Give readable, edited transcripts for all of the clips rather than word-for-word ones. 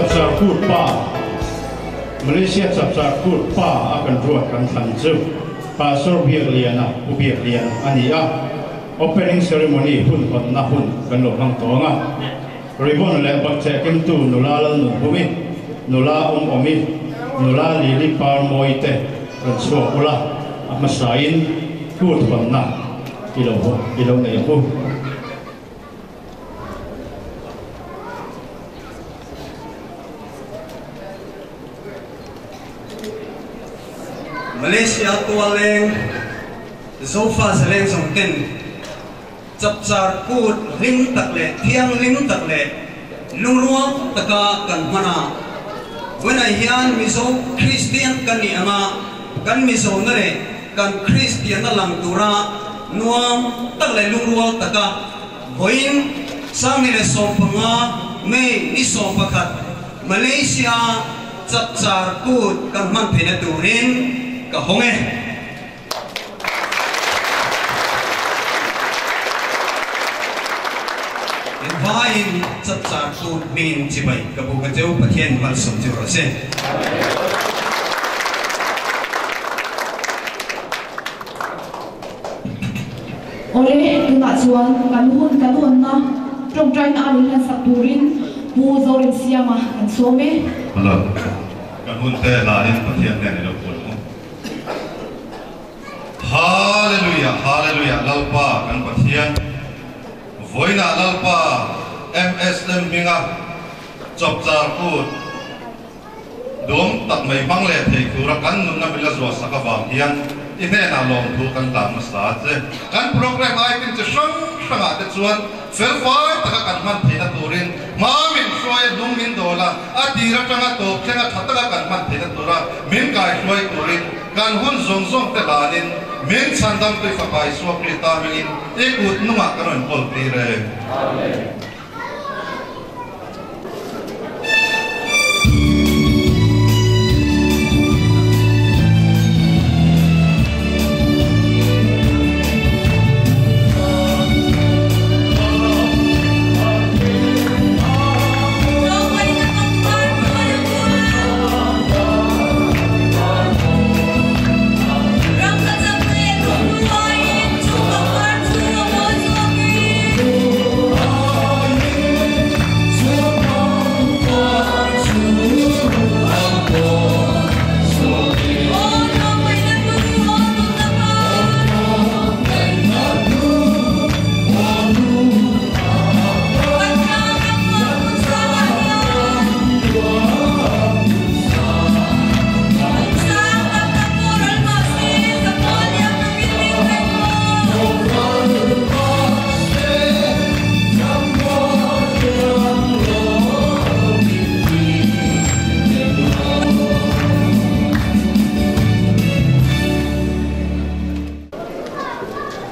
chapter good pa Malaysia chapter good pa akan ruat kan thanju pastor biak liana ubiak lian ania opening ceremony hun na hun kan lo lang tonga ribon le bak check-in tu nulala nu bumi nula omi nula lili par moite kan so ula amasain good na ilo nei ho Malaysia tualeng zofa seleng songten chapchar kut ring takle thiang ring takle lungruang taka kan mana when I hian miso Christian kan ni ama kan miso nare kan Christian na lang tura nuam takle lungruang taka hoin sangile sompanga me ni sompakat Malaysia chapchar kut kan man phina turin ka honge vain chapchar kut min chibai ka bu ka jeu pathian mal som jeu ase ole tuna chuan kan hun na trong train alun han sakturin pu zorin siama kan some hello kan hun te la in pathian ne lo pol hallelujah hallelujah lalpa kan pathian voina lalpa MSM minga chapchar kut dom tak mai mangle thei khura kan nun na bila zo sakawa hian ine na lom thu kan tam sa che kan program ai tin che sang sanga te chuan selfai taka kan man thina turin ma min soy dum min dola atira tanga to khenga thataka kan man thina tura min kai soy turin kan hun zong zong te lanin min chandam te fakai so prita min ekut numa karon pol tire amen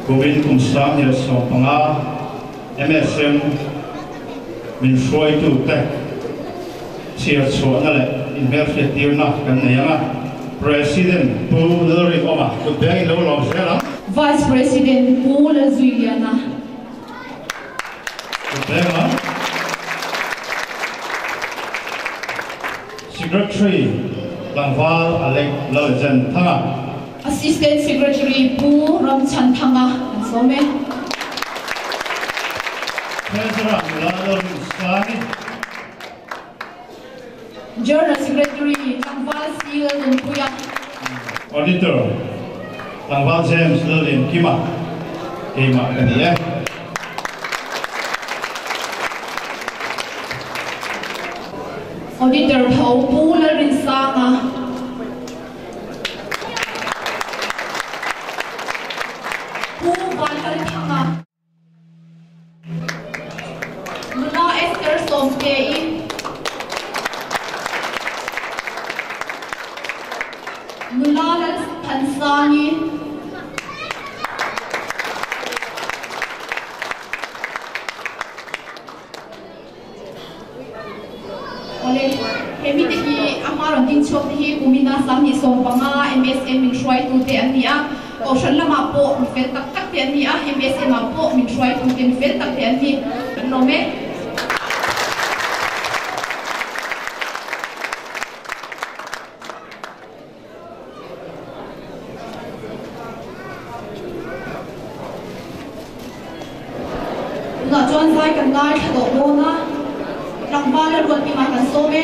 Kumin kumsam ya sopanga MSM min soi tu te chia so na le investigative na kan ya president pu lori oma ku bang lo lo sela vice president pu la zuiliana ku bang secretary langwal alek lojan thanga assistant secretary pu ramchan thanga some treasurer lalo sani general secretary langwal sil lumpuya auditor langwal James Lilin kima kania auditor thau pu la rin sanga pu ban hal thanga Muna Esther Somkei Mulala Tansani Ole hemiti amaron din chok hi kumina samni sompanga MSM min shwai tu te ania ko shalama po mi fel tak tak te ania MSM po min shwai tu te mi fel tak te ani nome chuan vai kan ngai thado mona rangba la ruat pi mai kan so me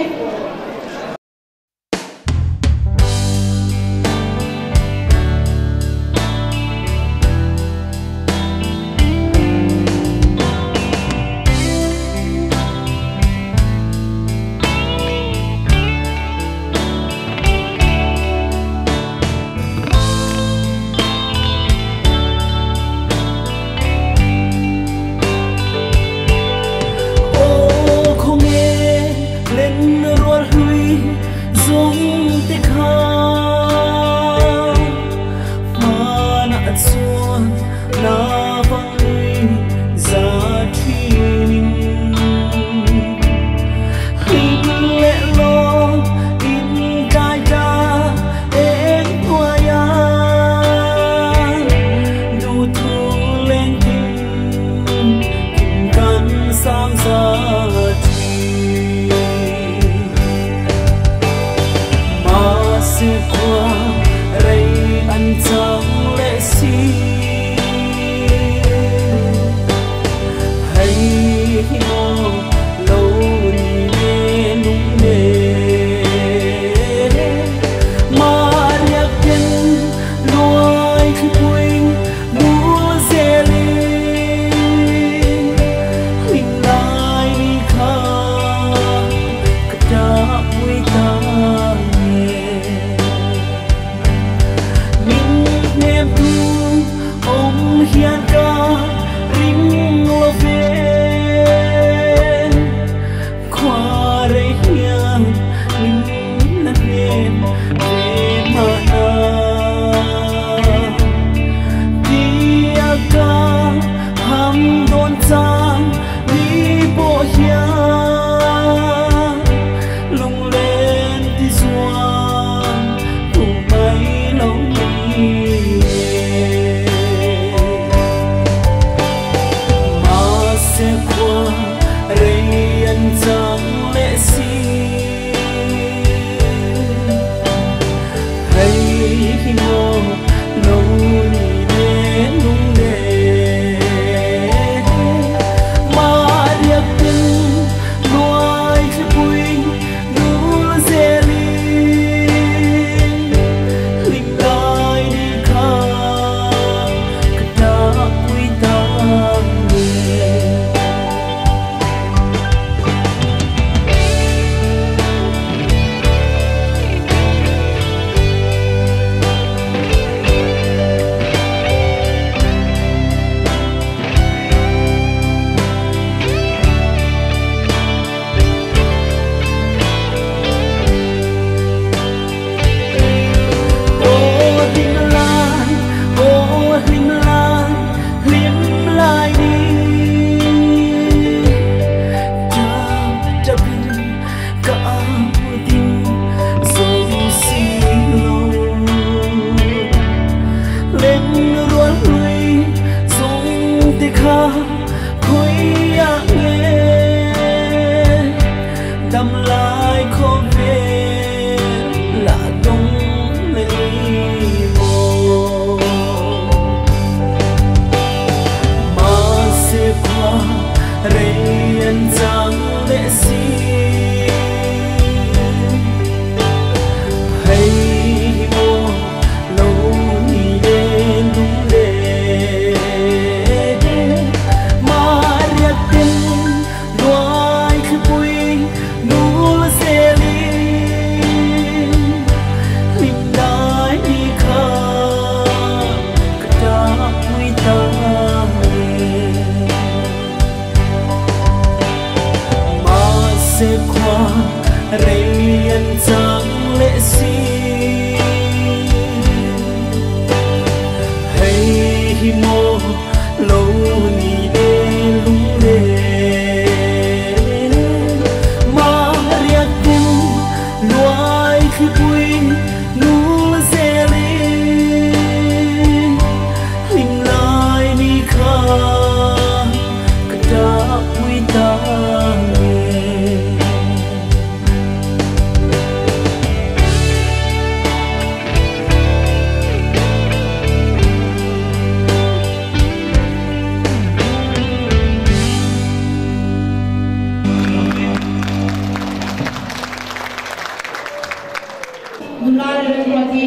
nular rati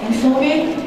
an sobe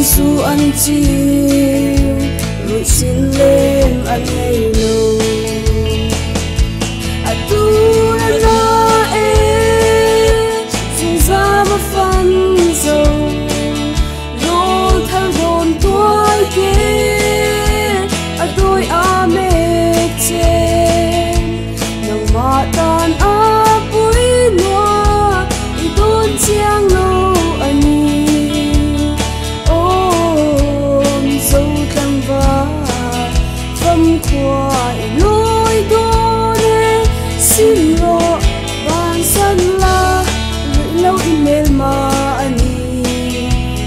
su an chiu rồi xin lên anh ngày lâu à tu na e xin ra mà phân dầu rồi thằng hồn tôi kia à tôi à mẹ trên nồng mà tan à bụi noa đi đón chiang lâu anh qua lối đó để xin lo ban san la lâu email mà anh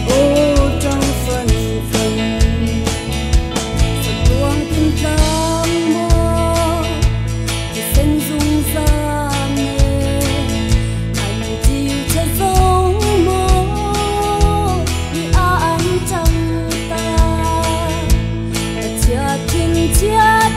ô trong phần luang tin tang mo thì sen dung ra mê anh chịu cho dấu mơ đi anh chẳng ta chia tình chia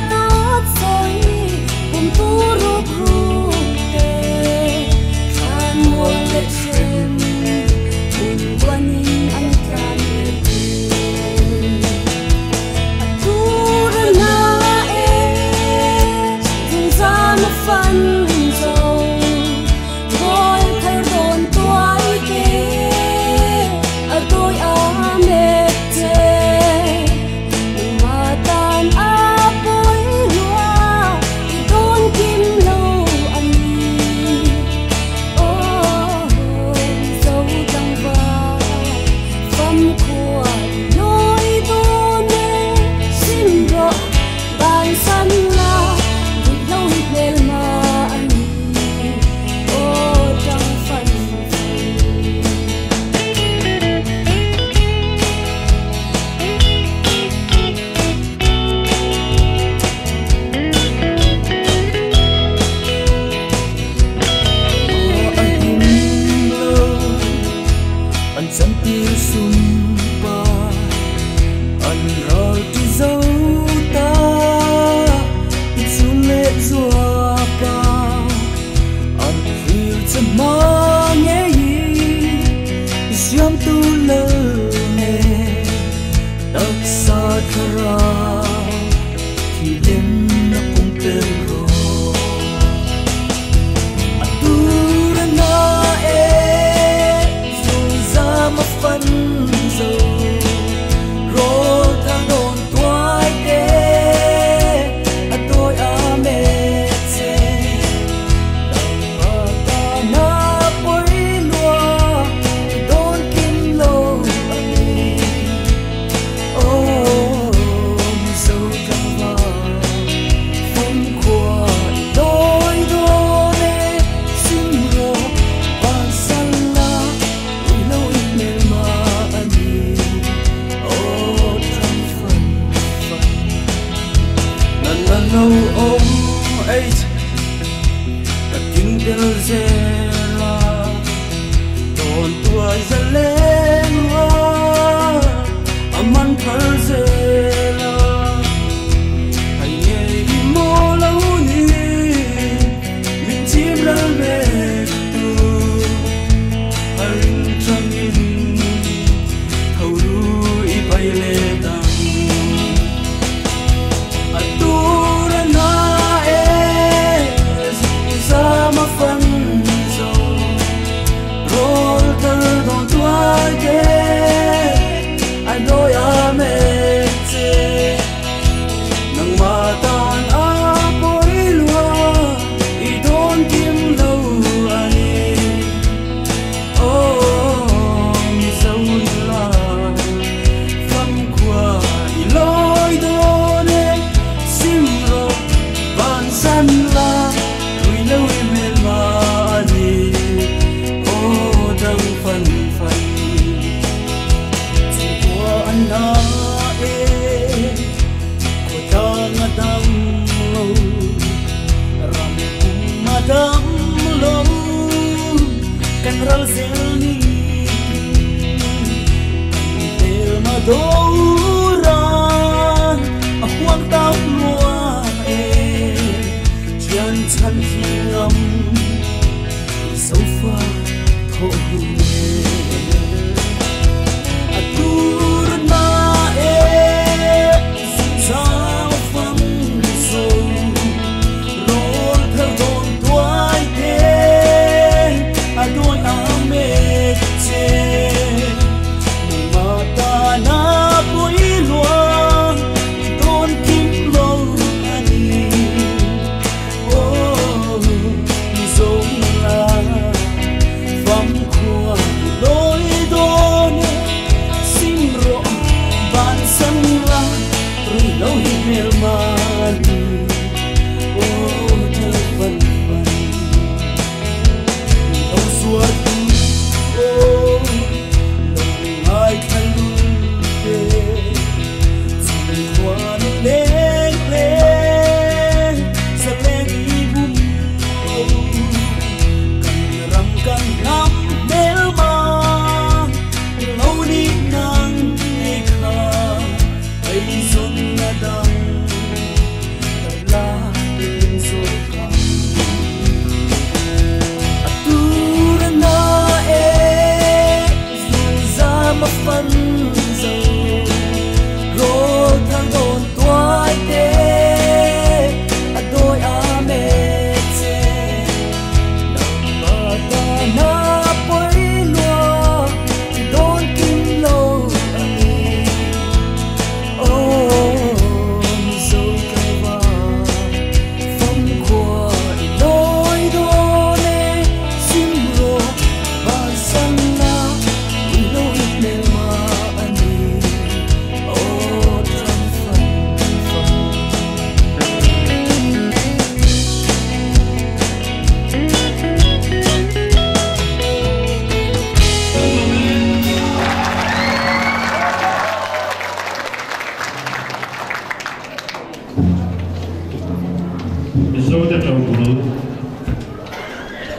Hãy subscribe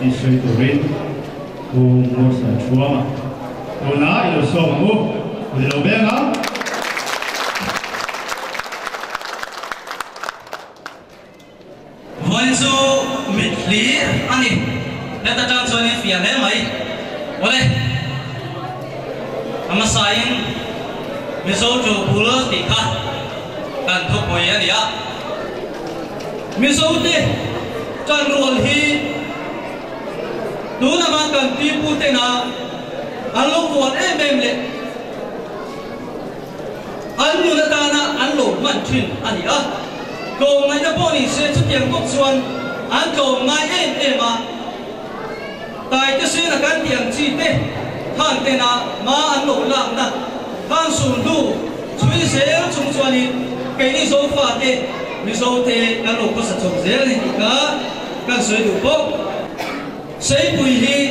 in sui turin ku mo sa chuama ku na ilo so mu ku lo benga Wansu mitli ani neta tang so ni fian he mai ole ama sain miso jo bulo ti kha kan thok moi ani ya miso te kan rol hi tu na ma kan pi pu te na alo won em le an nu na ta na an lo man thin ani a cầu ngay đã bỏ đi xe xuất hiện quốc xuân án cầu ngay em mà tại cái xe là cái tiền chi tê than tê na mà ăn nổ lạng na than sùn đủ chui xe chung xuân đi cái đi số phạt tê đi số tê ăn nổ có sản xuất dễ thì cả cái suy đủ bốc xe bùi hi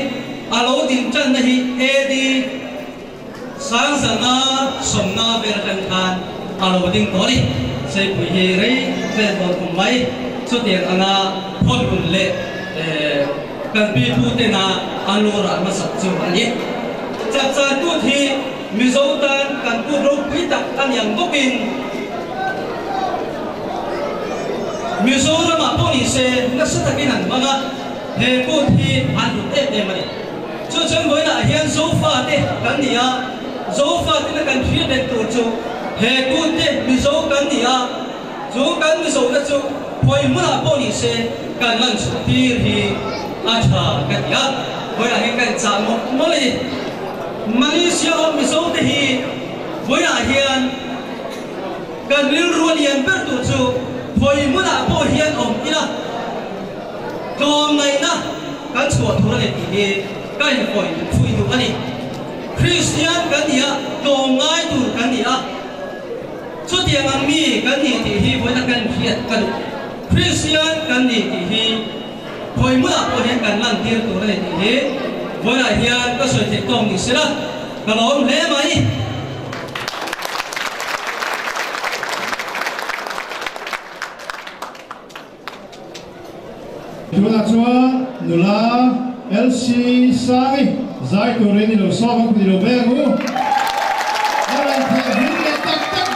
alo tin chân này e đi sáng sớm na sớm na về là chân than alo tin tối đi xây bùi hi rây về một cùng mấy số tiền anh phun bùn lệ cần bị thu tiền anh lô ra mà sập chịu anh nhé chắc chắn tu thì mình dấu tan cần tu đâu quý tắc anh yang có pin mình dấu ra mà tôi đi xe nó sẽ thật cái nào mà he tu thì anh được em mà đi cho chân với là hiện dấu pha thế cần gì dấu pha thì nó cần thiết để tổ chức he tu thì mình dấu cần gì chú cần mình dấu đất chú hồi muốn là bao nhiêu xe cần làm chút thì chờ cái gì với là hiện cần trả một mới Malaysia mình dấu thì với là hiện cần lưu ruộng hiện biết tụ chú hồi muốn là bao hiện ổn đi là còn này na cần chuột thua này thì cái này hồi phui đủ anh Christian cần gì còn ngay tụ cần gì số tiền ăn mì cần gì thì hi với là cần thiệt cần Christian cần gì thì hi hồi muốn là bao hiện cần làm tiền tụ này thì với là hiện có sự thiệt công thì sẽ là cái lỗi lẽ mấy chúng ta cho nula LC sai giải tù rin đi lô so không đi lô bé ngủ đó là thể hiện để tắc tắc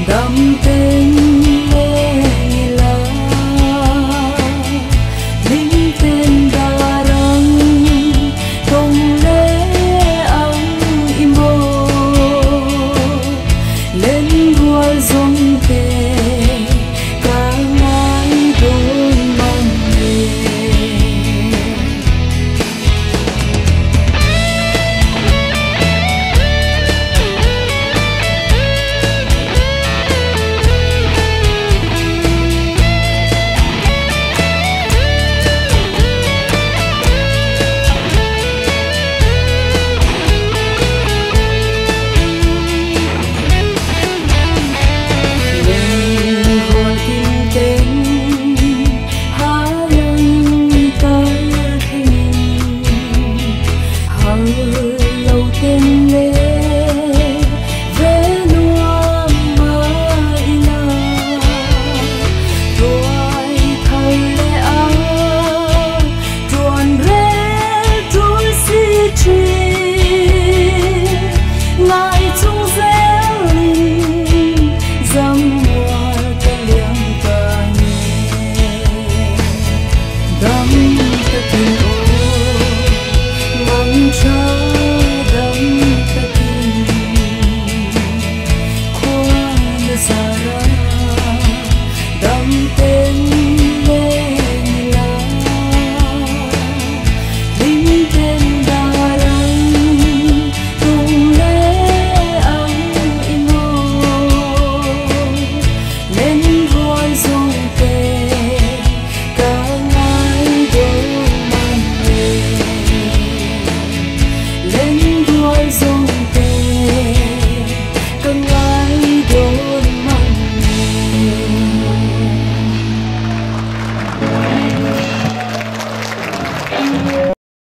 đam te